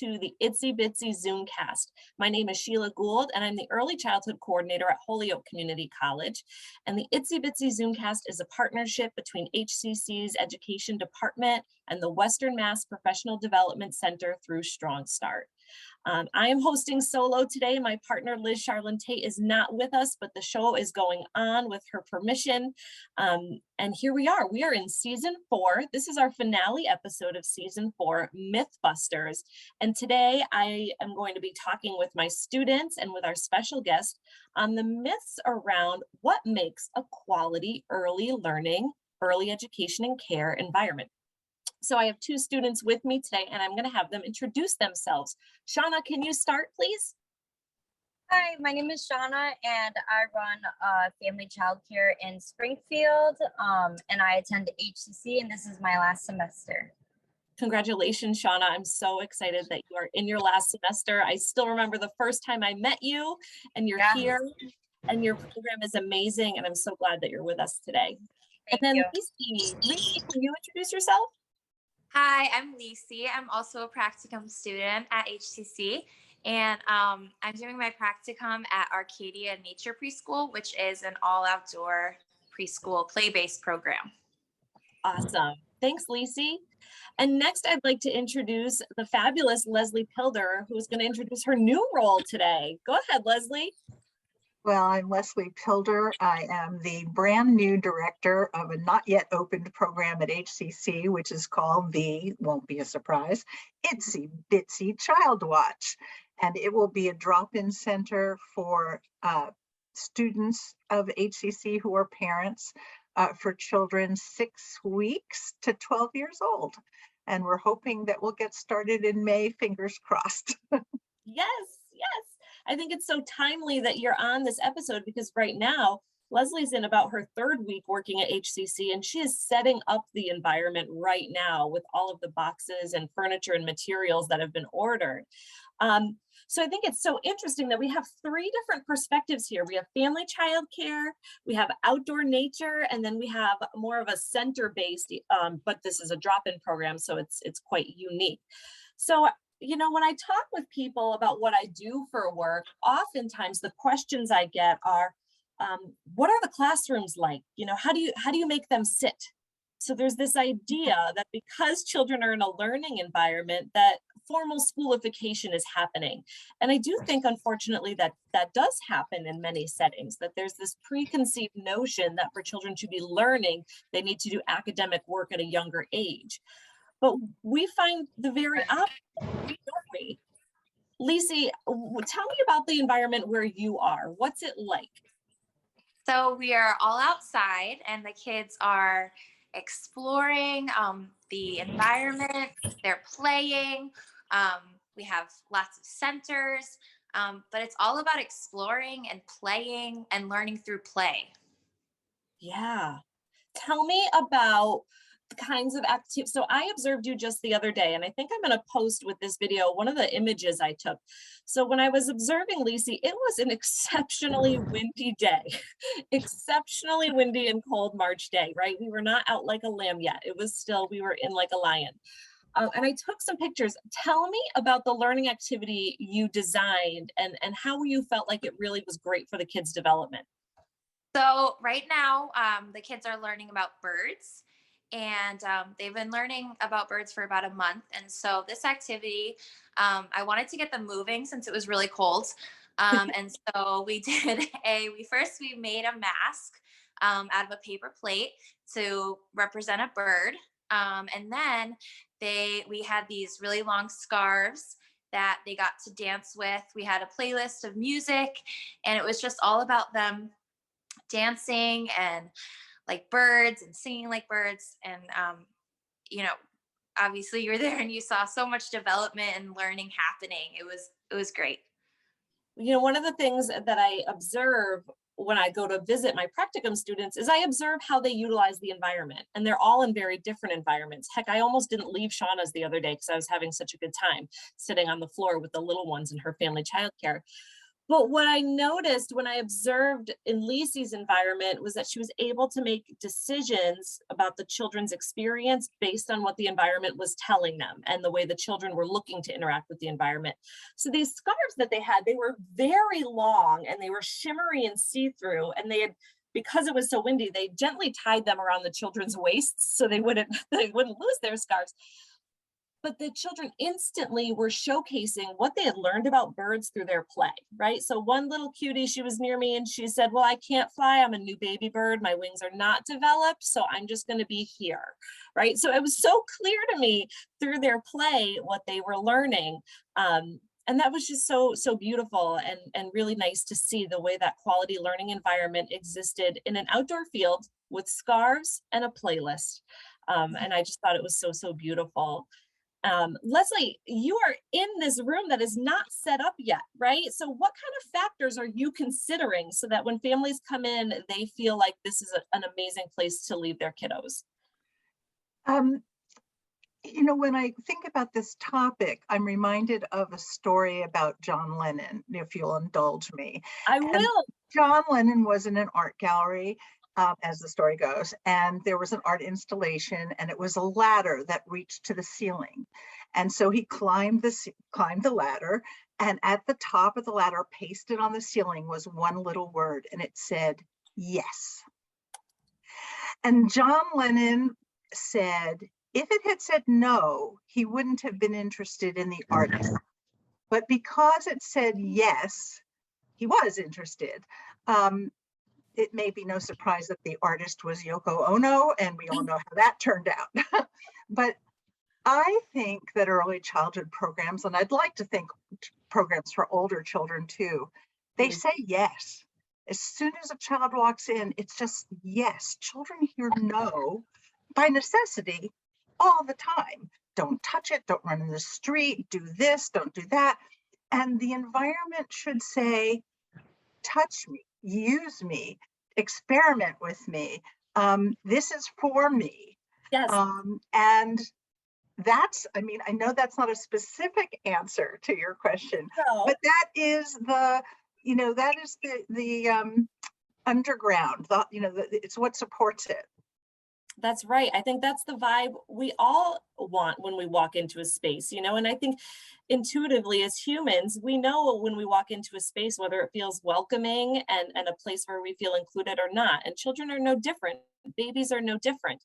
to the Itsy Bitsy Zoomcast. My name is Sheila Gould, and I'm the Early Childhood Coordinator at Holyoke Community College. And the Itsy Bitsy Zoomcast is a partnership between HCC's Education Department and the Western Mass Professional Development Center through Strong Start. I am hosting solo today. My partner, Liz Charlene Tate, is not with us, but the show is going on with her permission. And here we are. We are in season 4. This is our finale episode of season 4, Mythbusters. And today I am going to be talking with my students and with our special guest on the myths around what makes a quality early learning, early education and care environment. So I have 2 students with me today, and I'm going to have them introduce themselves. Shauna, can you start, please? Hi, my name is Shauna, and I run family childcare in Springfield, and I attend HCC, and this is my last semester. Congratulations, Shauna. I'm so excited that you are in your last semester. I still remember the first time I met you, and you're here, and your program is amazing, and I'm so glad that you're with us today. Thank and then you. Lacey, can you introduce yourself? Hi, I'm Lacey. I'm also a practicum student at HCC, and I'm doing my practicum at Arcadia Nature Preschool, which is an all-outdoor preschool play-based program. Awesome. Thanks, Lacey. And next, I'd like to introduce the fabulous Leslie Pilder, who's going to introduce her new role today. Go ahead, Leslie. Well, I'm Leslie Pilder. I am the brand new director of a not yet opened program at HCC, which is called won't be a surprise, Itsy Bitsy Child Watch. And it will be a drop-in center for students of HCC who are parents for children 6 weeks to 12 years old. And we're hoping that we'll get started in May, fingers crossed. Yes. I think it's so timely that you're on this episode because right now, Leslie's in about her 3rd week working at HCC, and she is setting up the environment right now with all of the boxes and furniture and materials that have been ordered. So I think it's so interesting that we have 3 different perspectives here. We have family childcare, we have outdoor nature, and then we have more of a center-based, but this is a drop-in program, so it's quite unique. So you know, when I talk with people about what I do for work, oftentimes the questions I get are, what are the classrooms like? You know, how do you make them sit? So there's this idea that because children are in a learning environment, that formal schoolification is happening. And I do think, unfortunately, that does happen in many settings, that there's this preconceived notion that for children to be learning, they need to do academic work at a younger age. But we find the very opposite, don't we? Lacey, tell me about the environment where you are. What's it like? So we are all outside, and the kids are exploring the environment. They're playing. We have lots of centers, but it's all about exploring and playing and learning through play. Yeah. Tell me about the kinds of activities. So I observed you just the other day, and I think I'm going to post with this video one of the images I took. So when I was observing Lacey, it was an exceptionally windy day, exceptionally windy and cold March day, right? We were not out like a lamb yet. It was still, we were in like a lion. And I took some pictures. Tell me about the learning activity you designed and how you felt like it really was great for the kids' development. So right now, the kids are learning about birds. And they've been learning about birds for about a month. And so this activity, I wanted to get them moving since it was really cold. And so we made a mask out of a paper plate to represent a bird. And then we had these really long scarves that they got to dance with. We had a playlist of music, and it was just all about them dancing and like birds and singing like birds. And, you know, obviously you were there and you saw so much development and learning happening. It was great. You know, one of the things that I observe when I go to visit my practicum students is I observe how they utilize the environment, and they're all in very different environments. Heck, I almost didn't leave Shauna's the other day because I was having such a good time sitting on the floor with the little ones in her family childcare. But what I noticed when I observed in Lisi's environment was that she was able to make decisions about the children's experience based on what the environment was telling them and the way the children were looking to interact with the environment. So these scarves that they had, they were very long and they were shimmery and see-through, and they had, because it was so windy, they gently tied them around the children's waists so they wouldn't lose their scarves. But the children instantly were showcasing what they had learned about birds through their play, right? So one little cutie, she was near me and she said, well, I can't fly. I'm a new baby bird. My wings are not developed, so I'm just going to be here, right? So it was so clear to me through their play what they were learning. And that was just so beautiful and really nice to see the way that quality learning environment existed in an outdoor field with scarves and a playlist. And I just thought it was so beautiful. Leslie, you are in this room that is not set up yet, right? So what kind of factors are you considering so that when families come in, they feel like this is an amazing place to leave their kiddos? You know, when I think about this topic, I'm reminded of a story about John Lennon, if you'll indulge me. I will. John Lennon was in an art gallery, as the story goes, and there was an art installation, and it was a ladder that reached to the ceiling. And so he climbed the ladder, and at the top of the ladder, pasted on the ceiling, was one little word, and it said, yes. And John Lennon said, if it had said no, he wouldn't have been interested in the artist. But because it said yes, he was interested. It may be no surprise that the artist was Yoko Ono, and we all know how that turned out. But I think that early childhood programs, and I'd like to think programs for older children too, they say yes. As soon as a child walks in, it's just yes. Children hear no by necessity all the time. Don't touch it, don't run in the street, do this, don't do that. And the environment should say, touch me, use me, experiment with me. This is for me. Yes. And that's, I mean, I know that's not a specific answer to your question, No. but that is the, you know, that is the underground, it's what supports it. That's right. I think that's the vibe we all want when we walk into a space, you know, and I think intuitively as humans, we know when we walk into a space, whether it feels welcoming and a place where we feel included or not. And children are no different. Babies are no different.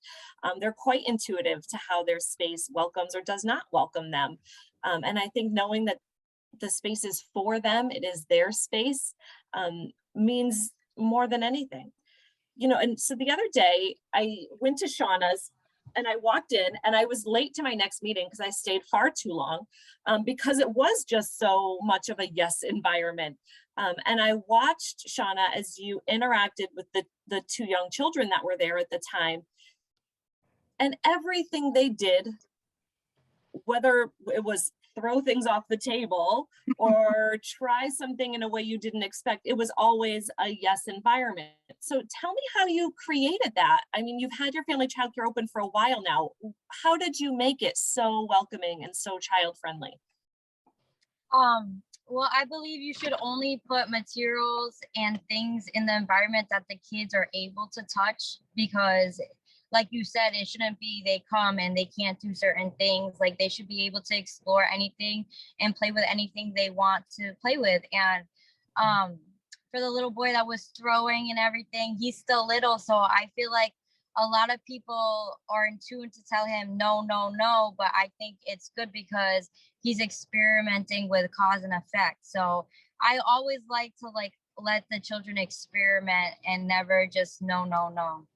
They're quite intuitive to how their space welcomes or does not welcome them. And I think knowing that the space is for them, it is their space, means more than anything. You know, and so the other day I went to Shauna's and I walked in and I was late to my next meeting because I stayed far too long, because it was just so much of a yes environment. And I watched, Shauna, as you interacted with the two young children that were there at the time, and everything they did, whether it was throw things off the table or try something in a way you didn't expect, it was always a yes environment. So tell me how you created that. I mean, you've had your family childcare open for a while now. How did you make it so welcoming and so child friendly? Well, I believe you should only put materials and things in the environment that the kids are able to touch, because like you said, it shouldn't be they come and they can't do certain things. Like they should be able to explore anything and play with anything they want to play with. And for the little boy that was throwing and everything, he's still little. So I feel like a lot of people are in tune to tell him no, no, no. But I think it's good because he's experimenting with cause and effect. So I always like to let the children experiment and never just no, no, no.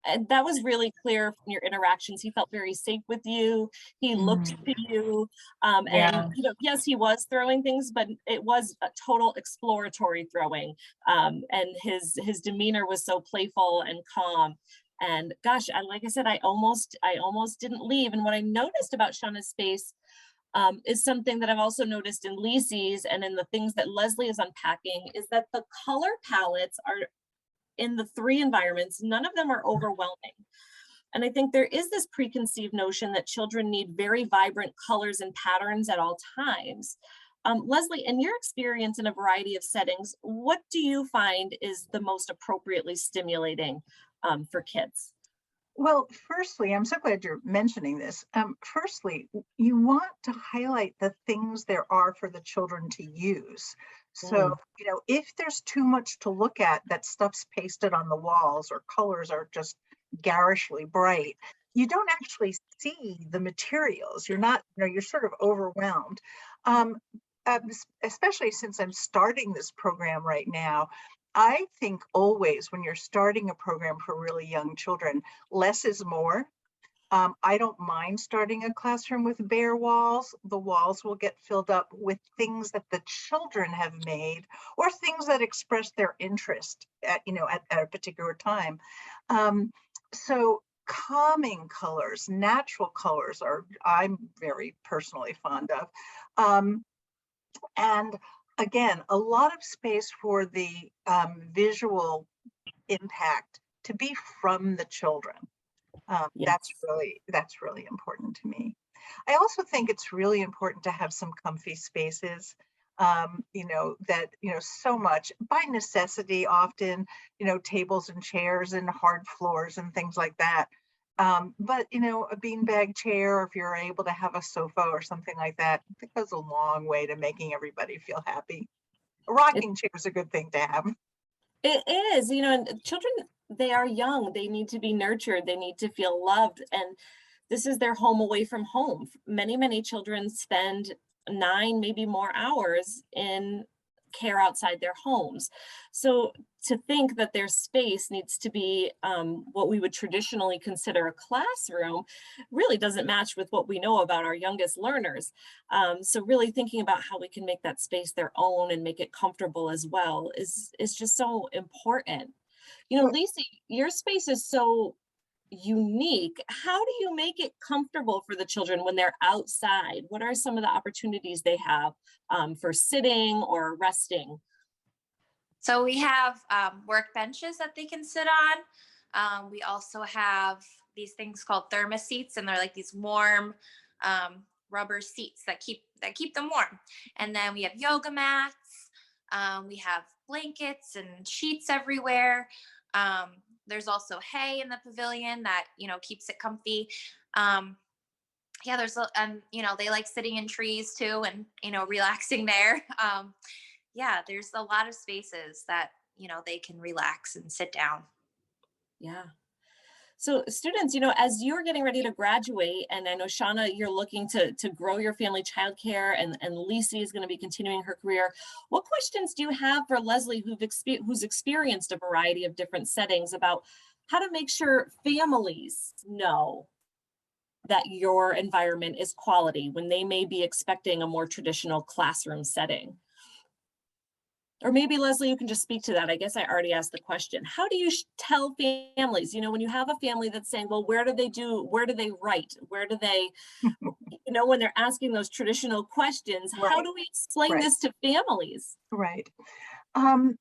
And that was really clear from your interactions. He felt very safe with you. He looked to you. And you know, yes, he was throwing things, but it was a total exploratory throwing. And his demeanor was so playful and calm. And gosh, like I said, I almost didn't leave. And what I noticed about Shauna's space is something that I've also noticed in Lisi's and in the things that Leslie is unpacking, is that the color palettes are in the three environments, none of them are overwhelming. And I think there is this preconceived notion that children need very vibrant colors and patterns at all times. Leslie, in your experience in a variety of settings, what do you find is the most appropriately stimulating for kids? Well, firstly, I'm so glad you're mentioning this. Firstly, you want to highlight the things there are for the children to use. So, Mm, if there's too much to look at, that stuff's pasted on the walls or colors are just garishly bright, you don't actually see the materials. You're not, you're sort of overwhelmed. Um, Especially since I'm starting this program right now, I think always when you're starting a program for really young children, less is more. I don't mind starting a classroom with bare walls. The walls will get filled up with things that the children have made or things that express their interest at a particular time. Um, so calming colors, natural colors are I'm very personally fond of. Um, and again, a lot of space for the visual impact to be from the children. That's yes. really important to me. I also think it's really important to have some comfy spaces. That so much by necessity, often tables and chairs and hard floors and things like that. But a beanbag chair, if you're able to have a sofa or something like that, it goes a long way to making everybody feel happy. A It, rocking chair is a good thing to have. it is, and children, they are young. They need to be nurtured. They need to feel loved. And this is their home away from home. Many, many children spend 9, maybe more hours in care outside their homes. So to think that their space needs to be what we would traditionally consider a classroom really doesn't match with what we know about our youngest learners. So really thinking about how we can make that space their own and make it comfortable as well is just so important. Lisa, your space is so unique. How do you make it comfortable for the children when they're outside? What are some of the opportunities they have for sitting or resting? So we have work benches that they can sit on. We also have these things called thermos seats, and they're like these warm rubber seats that keep them warm. And then we have yoga mats. We have blankets and sheets everywhere. Um, there's also hay in the pavilion that keeps it comfy. Um, yeah, they like sitting in trees too, and relaxing there. Yeah, there's a lot of spaces that they can relax and sit down. Yeah. So students, as you're getting ready to graduate, and I know Shauna, you're looking to grow your family childcare, and Lisa is going to be continuing her career. What questions do you have for Leslie, who's experienced a variety of different settings, about how to make sure families know that your environment is quality when they may be expecting a more traditional classroom setting? Or maybe Leslie, you can just speak to that. I guess I already asked the question. How do you tell families, when you have a family that's saying, well, where do they write? Where do they, when they're asking those traditional questions, how Right, do we explain right, this to families? right. Um,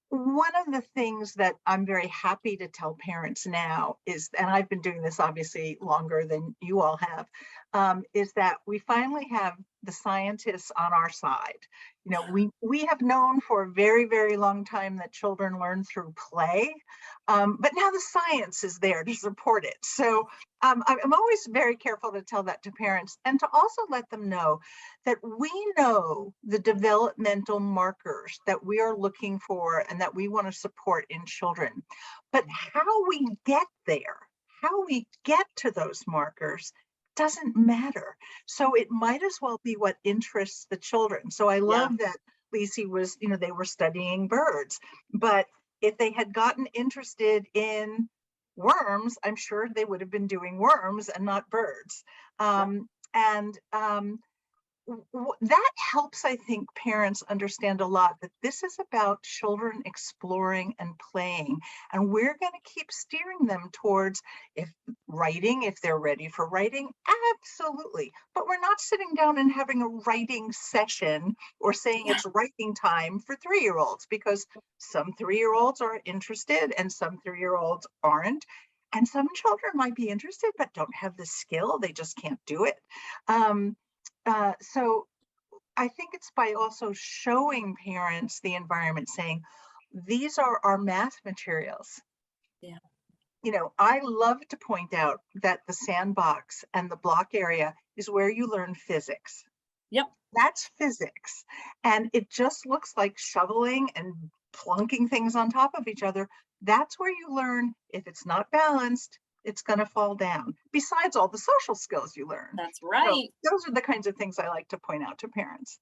One of the things that I'm very happy to tell parents now is, and I've been doing this obviously longer than you all have, is that we finally have the scientists on our side. We have known for a very, very long time that children learn through play, but now the science is there to support it. So I'm always very careful to tell that to parents and to also let them know that we know the developmental markers that we are looking for and that we want to support in children. But how we get there, how we get to those markers doesn't matter. So it might as well be what interests the children. So I Yeah. love that Lisi was, they were studying birds, but if they had gotten interested in worms, I'm sure they would have been doing worms and not birds. And that helps, I think, parents understand a lot that this is about children exploring and playing, and we're going to keep steering them towards if they're ready for writing, absolutely. But we're not sitting down and having a writing session or saying Yeah. it's writing time for 3-year-olds, because some 3-year-olds are interested and some 3-year-olds aren't. And some children might be interested but don't have the skill, they just can't do it. So I think it's by also showing parents the environment, saying, these are our math materials. Yeah. I love to point out that the sandbox and the block area is where you learn physics. Yep. That's physics. And it just looks like shoveling and plunking things on top of each other. That's where you learn if it's not balanced, it's going to fall down, besides all the social skills you learn. That's So right. those are the kinds of things I like to point out to parents.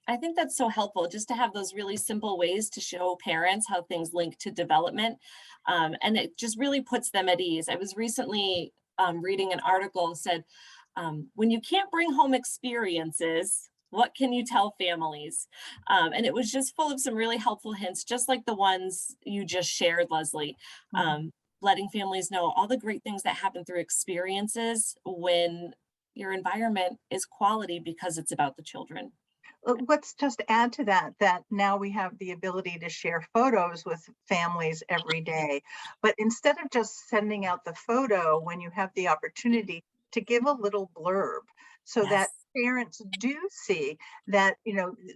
I think that's so helpful just to have those really simple ways to show parents how things link to development. And it just really puts them at ease. I was recently reading an article said, when you can't bring home experiences, what can you tell families? And it was just full of some really helpful hints, just like the ones you just shared, Leslie. Letting families know all the great things that happen through experiences when your environment is quality because it's about the children. Let's just add to that, that now we have the ability to share photos with families every day. But instead of just sending out the photo, when you have the opportunity to give a little blurb so that Yes. parents do see that,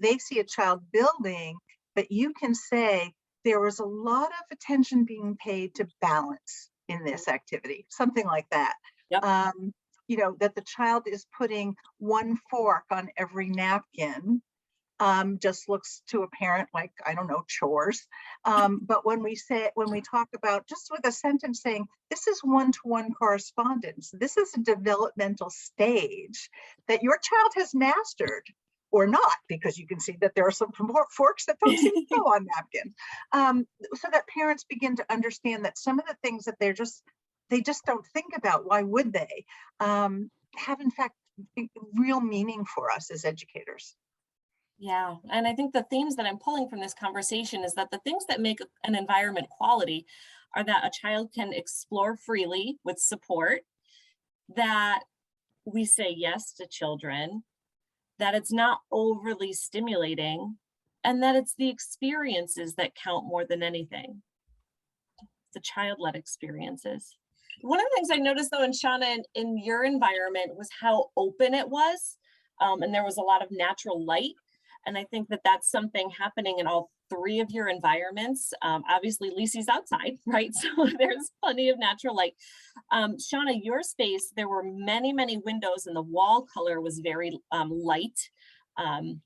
they see a child building, but you can say there was a lot of attention being paid to balance in this activity, something like that. Yep. That the child is putting one fork on every napkin, just looks to a parent like, I don't know, chores. But when we talk about just with a sentence saying, this is one-to-one correspondence, this is a developmental stage that your child has mastered or not, because you can see that there are some forks that don't seem to go on napkins. So that parents begin to understand that some of the things that they just don't think about, why would they, have in fact real meaning for us as educators. Yeah, and I think the themes that I'm pulling from this conversation is that the things that make an environment quality are that a child can explore freely with support, that we say yes to children, that it's not overly stimulating, and that it's the experiences that count more than anything. The child-led experiences. One of the things I noticed though, in Shauna, in your environment was how open it was. And there was a lot of natural light. And I think that that's something happening in all three of your environments. Obviously, Lisi's outside, right? So there's plenty of natural light. Shauna, your space, there were many, many windows and the wall color was very light. And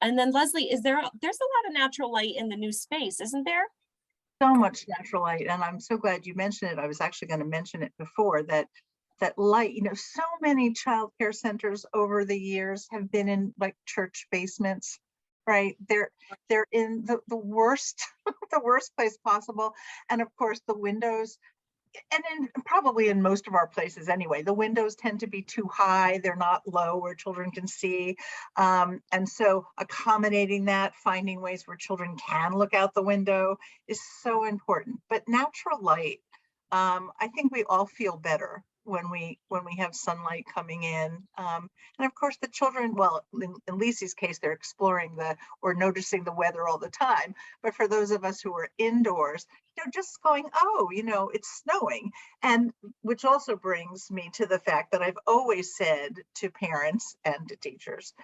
then Leslie, there's a lot of natural light in the new space, isn't there? So much natural light, and I'm so glad you mentioned it. I was actually going to mention it before, that light, so many child care centers over the years have been in like church basements, right? They're in the worst the worst place possible. And of course the windows, and probably in most of our places anyway, the windows tend to be too high. They're not low where children can see. And so accommodating that, finding ways where children can look out the window is so important. But natural light, I think we all feel better when we have sunlight coming in. And of course the children, well, in Lisi's case, they're exploring or noticing the weather all the time. But for those of us who are indoors, just going, oh, it's snowing. And which also brings me to the fact that I've always said to parents and to teachers,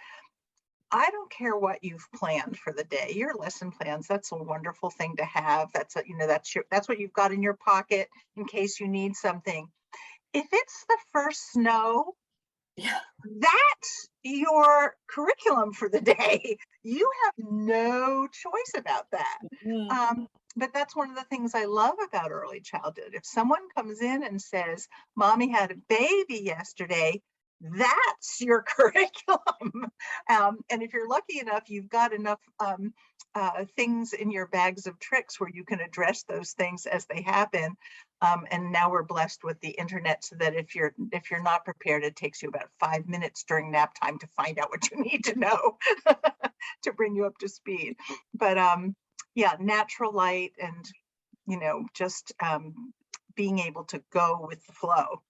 I don't care what you've planned for the day. Your lesson plans, that's a wonderful thing to have. That's what you've got in your pocket in case you need something. If it's the first snow, Yeah. that's your curriculum for the day. You have no choice about that. But that's one of the things I love about early childhood. If someone comes in and says, Mommy had a baby yesterday, that's your curriculum. And if you're lucky enough, you've got enough things in your bags of tricks where you can address those things as they happen. And now we're blessed with the internet, so that if you're not prepared, it takes you about 5 minutes during nap time to find out what you need to know to bring you up to speed. But yeah, natural light and just being able to go with the flow.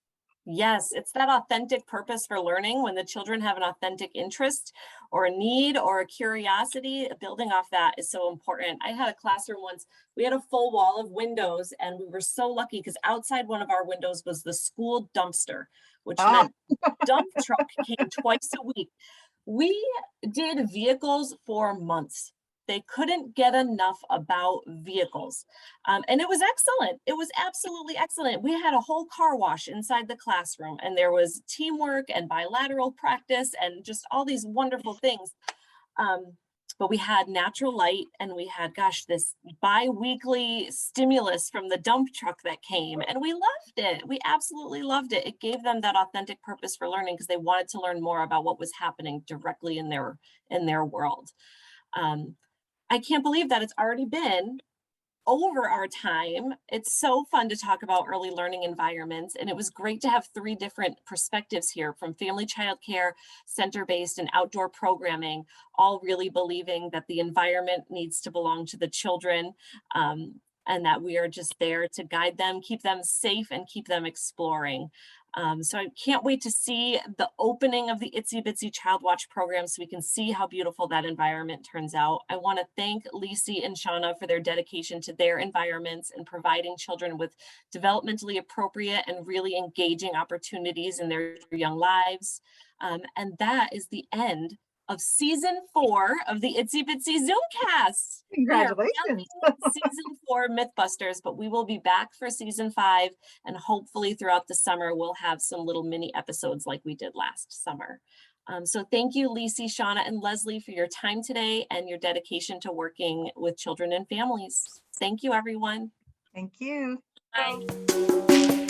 Yes, it's that authentic purpose for learning when the children have an authentic interest or a need or a curiosity. Building off that is so important. I had a classroom once, we had a full wall of windows, and we were so lucky because outside one of our windows was the school dumpster, which meant dump truck came twice a week. We did vehicles for months. They couldn't get enough about vehicles. And it was excellent. It was absolutely excellent. We had a whole car wash inside the classroom, and there was teamwork and bilateral practice and just all these wonderful things. But we had natural light, and we had, gosh, this bi-weekly stimulus from the dump truck that came, and we loved it. We absolutely loved it. It gave them that authentic purpose for learning because they wanted to learn more about what was happening directly in their world. I can't believe that it's already been over our time. It's so fun to talk about early learning environments, and it was great to have 3 different perspectives here, from family childcare, center-based, and outdoor programming, all really believing that the environment needs to belong to the children, and that we are just there to guide them, keep them safe, and keep them exploring. So I can't wait to see the opening of the Itsy Bitsy Child Watch program so we can see how beautiful that environment turns out. I want to thank Lisi and Shauna for their dedication to their environments and providing children with developmentally appropriate and really engaging opportunities in their young lives. And that is the end of season 4 of the Itsy Bitsy Zoomcast. Congratulations. Season 4 Mythbusters, but we will be back for season 5, and hopefully throughout the summer we'll have some little mini episodes like we did last summer. So thank you, Lisi, Shauna, and Leslie, for your time today and your dedication to working with children and families. Thank you, everyone. Thank you. Bye.